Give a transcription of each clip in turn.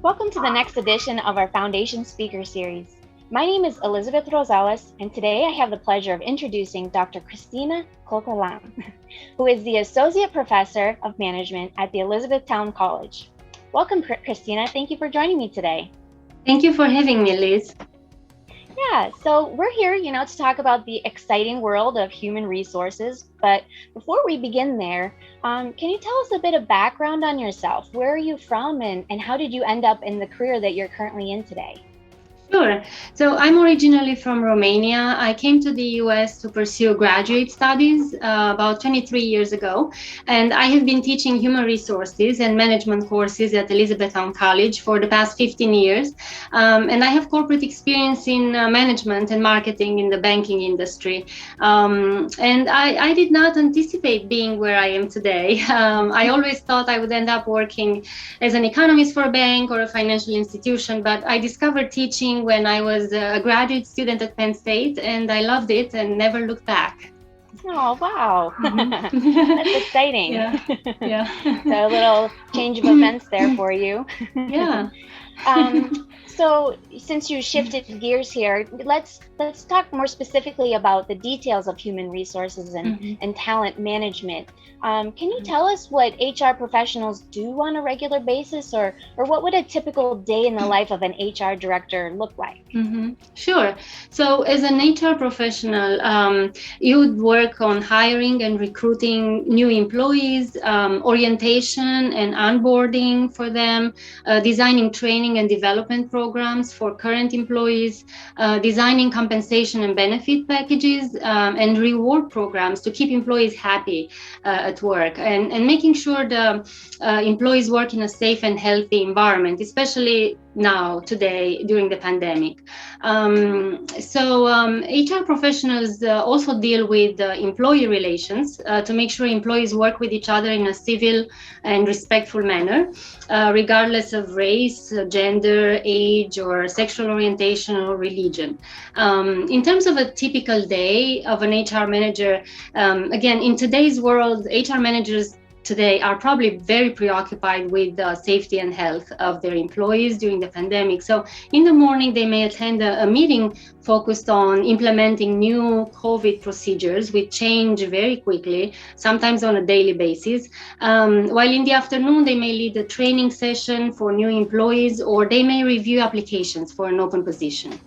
Welcome to the next edition of our Foundation Speaker Series. My name is Elizabeth Rosales, and today I have the pleasure of introducing Dr. Cristina Ciocirlan, who is the Associate Professor of Management at the Elizabethtown College. Welcome, Cristina. Thank you for joining me today. Thank you for having me, Liz. Yeah, so we're here, to talk about the exciting world of human resources. But before we begin there, can you tell us a bit of background on yourself? Where are you from, and how did you end up in the career that you're currently in today? Sure. So I'm originally from Romania. I came to the US to pursue graduate studies about 23 years ago. And I have been teaching human resources and management courses at Elizabethtown College for the past 15 years. And I have corporate experience in management and marketing in the banking industry. And I did not anticipate being where I am today. I always thought I would end up working as an economist for a bank or a financial institution, but I discovered teaching when I was a graduate student at Penn State, and I loved it and never looked back. Oh, wow. That's exciting. Yeah. So a little change of events there for you. Yeah. So since you shifted gears here, let's talk more specifically about the details of human resources and talent management. Can you tell us what HR professionals do on a regular basis, or what would a typical day in the life of an HR director look like? Sure. So as an HR professional, you would work on hiring and recruiting new employees, orientation and onboarding for them, designing training and development programs for current employees, designing compensation and benefit packages, and reward programs to keep employees happy at work, and making sure the employees work in a safe and healthy environment, especially now, today, during the pandemic. HR professionals also deal with employee relations to make sure employees work with each other in a civil and respectful manner, regardless of race, gender, age, or sexual orientation or religion. In terms of a typical day of an HR manager, again, in today's world, HR managers today are probably very preoccupied with the safety and health of their employees during the pandemic. So in the morning, they may attend a meeting focused on implementing new COVID procedures, which change very quickly, sometimes on a daily basis. While in the afternoon, they may lead a training session for new employees, or they may review applications for an open position.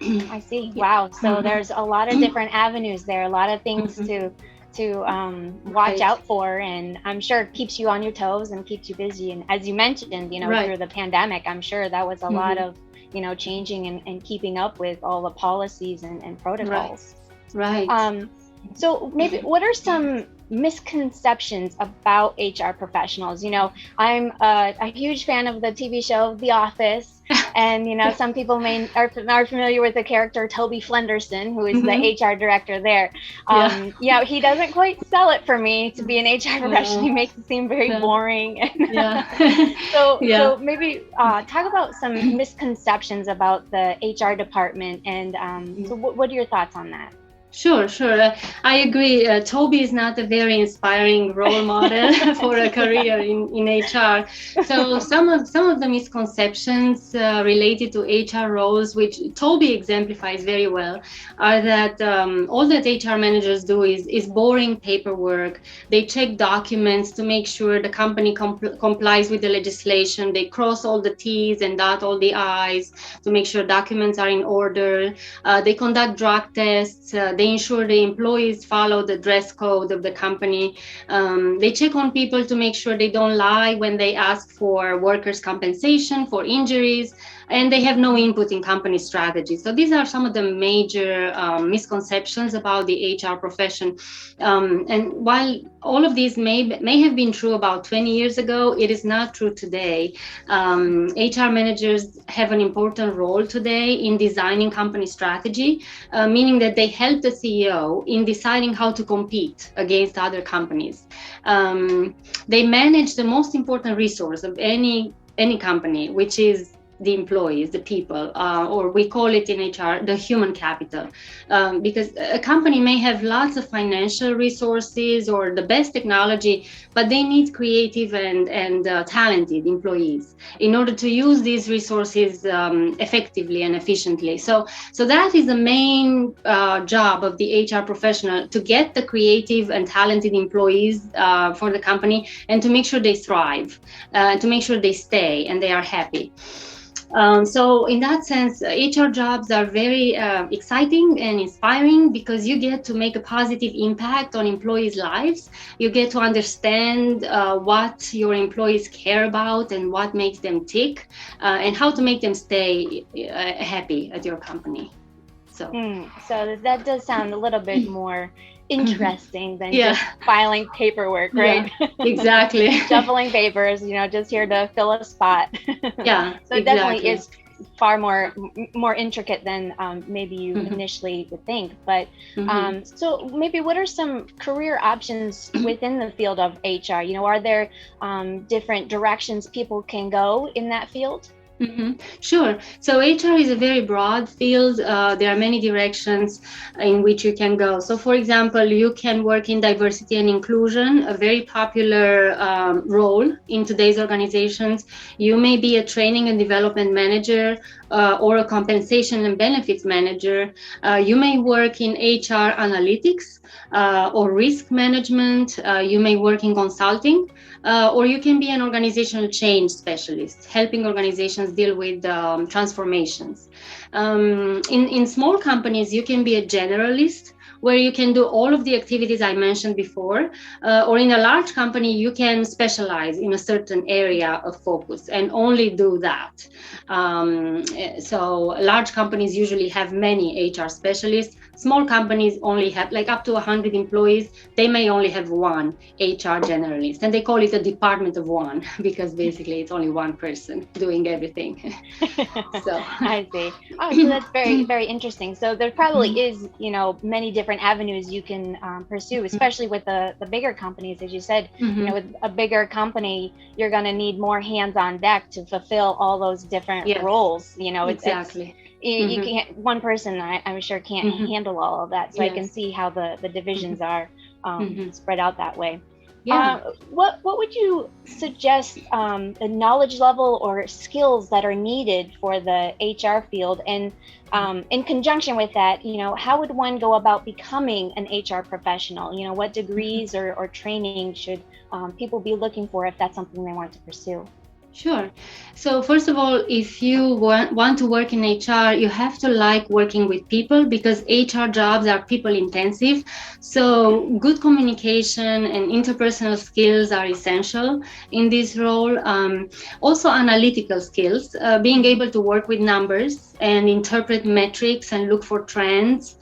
I see. Wow. So there's a lot of different avenues there, a lot of things to watch out for, and I'm sure it keeps you on your toes and keeps you busy. And as you mentioned, through the pandemic, I'm sure that was a lot of changing and keeping up with all the policies and protocols. Right. So maybe what are some misconceptions about HR professionals? I'm a huge fan of the TV show The Office, and some people are familiar with the character Toby Flenderson, who is the HR director there. He doesn't quite sell it for me to be an HR professional. He makes it seem very boring. So maybe talk about some misconceptions about the HR department, and so what are your thoughts on that? Sure. I agree. Toby is not a very inspiring role model for a career in HR. So some of the misconceptions related to HR roles, which Toby exemplifies very well, are that all that HR managers do is boring paperwork. They check documents to make sure the company complies with the legislation. They cross all the T's and dot all the I's to make sure documents are in order. They conduct drug tests. They ensure the employees follow the dress code of the company. They check on people to make sure they don't lie when they ask for workers' compensation for injuries, and they have no input in company strategy. So these are some of the major misconceptions about the HR profession. And while all of these may have been true about 20 years ago, it is not true today. HR managers have an important role today in designing company strategy, meaning that they help the CEO in deciding how to compete against other companies. They manage the most important resource of any company, which is the employees, the people, or we call it in HR, the human capital. Because a company may have lots of financial resources or the best technology, but they need creative and talented employees in order to use these resources effectively and efficiently. So that is the main job of the HR professional, to get the creative and talented employees for the company, and to make sure they thrive, to make sure they stay and they are happy. So in that sense, HR jobs are very exciting and inspiring, because you get to make a positive impact on employees' lives. You get to understand what your employees care about and what makes them tick, and how to make them stay happy at your company. So that does sound a little bit more interesting than just filing paperwork, right? Yeah, exactly. Shuffling papers, just here to fill a spot. Yeah, so it definitely is far more intricate than maybe you initially would think. But so maybe what are some career options within the field of HR? Are there different directions people can go in that field? Sure. So HR is a very broad field. There are many directions in which you can go. So, for example, you can work in diversity and inclusion, a very popular role in today's organizations. You may be a training and development manager or a compensation and benefits manager. You may work in HR analytics or risk management. You may work in consulting. Or you can be an organizational change specialist, helping organizations deal with transformations. In small companies, you can be a generalist, where you can do all of the activities I mentioned before, or in a large company, you can specialize in a certain area of focus and only do that. So large companies usually have many HR specialists. Small companies only have like up to 100 employees. They may only have one HR generalist, and they call it a department of one, because basically it's only one person doing everything. So I see. Oh, so that's very, very interesting. So there probably is, many different avenues you can pursue, especially with the bigger companies. As you said, with a bigger company, you're going to need more hands on deck to fulfill all those different roles. Exactly. You can't, one person I'm sure can't handle all of that. So I can see how the divisions are spread out that way. What would you suggest the knowledge level or skills that are needed for the HR field? And in conjunction with that, how would one go about becoming an HR professional? What degrees or training should people be looking for if that's something they want to pursue? Sure. So first of all, if you want to work in HR, you have to like working with people, because HR jobs are people intensive. So good communication and interpersonal skills are essential in this role. Also analytical skills, being able to work with numbers and interpret metrics and look for trends.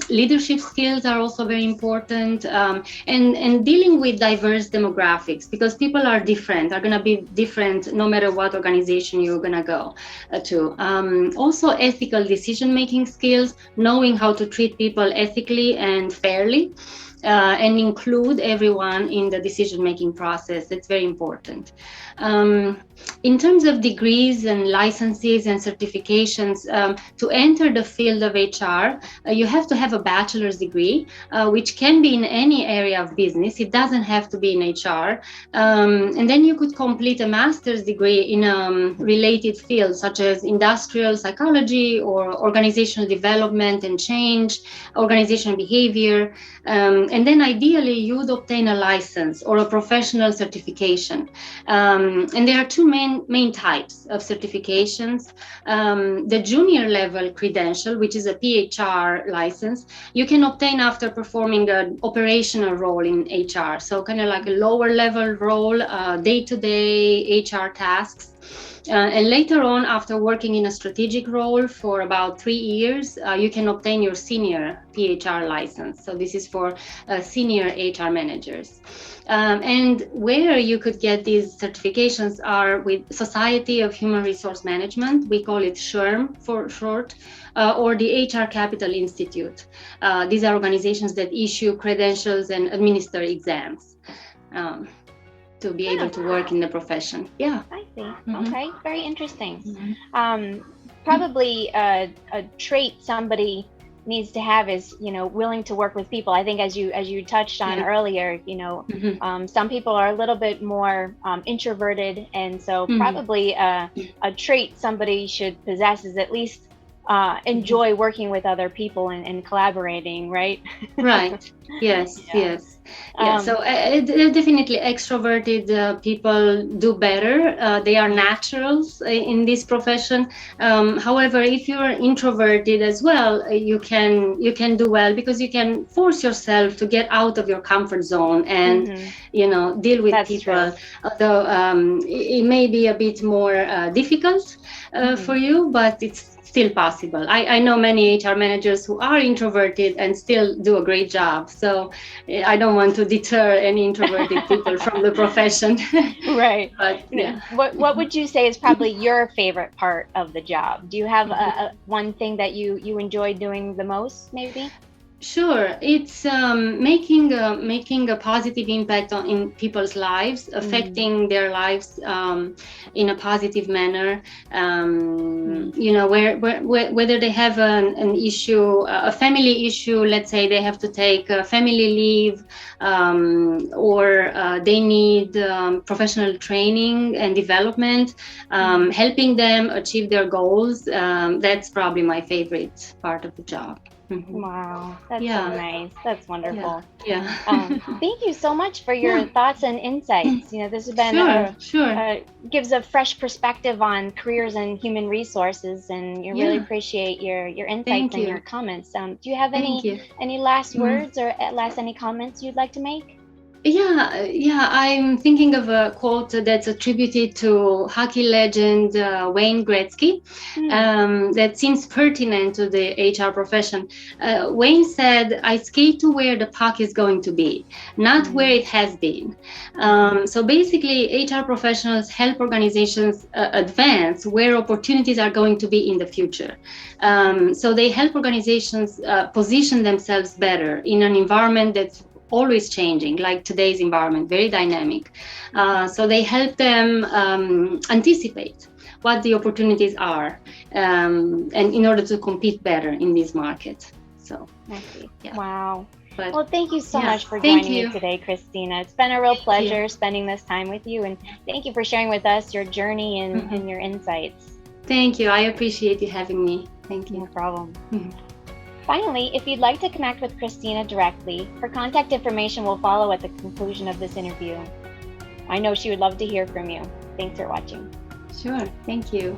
Leadership skills are also very important, and dealing with diverse demographics, because people are going to be different no matter what organization you're going to go to. Also ethical decision-making skills, knowing how to treat people ethically and fairly. And include everyone in the decision-making process. It's very important. In terms of degrees and licenses and certifications, to enter the field of HR, you have to have a bachelor's degree, which can be in any area of business. It doesn't have to be in HR. And then you could complete a master's degree in a related field, such as industrial psychology or organizational development and change, organizational behavior. And then ideally you'd obtain a license or a professional certification. And there are two main types of certifications. The junior level credential, which is a PHR license, you can obtain after performing an operational role in HR. So kind of like a lower level role, day-to-day HR tasks. And later on, after working in a strategic role for about 3 years, you can obtain your senior PHR license. So this is for senior HR managers. And where you could get these certifications are with Society of Human Resource Management. We call it SHRM for short, or the HR Capital Institute. These are organizations that issue credentials and administer exams. to be able to work in the profession. Yeah. I see. Mm-hmm. Okay, very interesting. Mm-hmm. Probably a trait somebody needs to have is, willing to work with people. I think as you touched on earlier, Mm-hmm. some people are a little bit more introverted, and so Mm-hmm. probably a trait somebody should possess is at least enjoy working with other people and collaborating, right? Right. Yes. Yeah. Yes. Yeah. So definitely extroverted people do better. They are naturals in this profession. However, if you're introverted as well, you can do well because you can force yourself to get out of your comfort zone and deal with That's people. true. Although it may be a bit more difficult for you, but it's still possible. I know many HR managers who are introverted and still do a great job. So I don't want to deter any introverted people from the profession. Right. But yeah. What would you say is probably your favorite part of the job? Do you have one thing that you enjoy doing the most, maybe? Sure, it's making a positive impact in people's lives, affecting their lives in a positive manner. Whether they have an issue, a family issue, let's say they have to take family leave, or they need professional training and development, helping them achieve their goals. That's probably my favorite part of the job. Mm-hmm. Wow, that's so nice. That's wonderful. Yeah. Thank you so much for your thoughts and insights. This has been gives a fresh perspective on careers and human resources, and you really appreciate your insights and your comments. Do you have any last words or any comments you'd like to make? Yeah, I'm thinking of a quote that's attributed to hockey legend Wayne Gretzky that seems pertinent to the HR profession. Wayne said, "I skate to where the puck is going to be, not where it has been." So basically, HR professionals help organizations advance where opportunities are going to be in the future. So they help organizations position themselves better in an environment that's always changing, like today's environment, very dynamic. So they help them anticipate what the opportunities are, and in order to compete better in this market. So, wow. But, well, thank you so much for joining me today, Cristina. It's been a real pleasure spending this time with you, and thank you for sharing with us your journey and your insights. Thank you. I appreciate you having me. Thank you. No problem. Finally, if you'd like to connect with Cristina directly, her contact information will follow at the conclusion of this interview. I know she would love to hear from you. Thanks for watching. Sure. Thank you.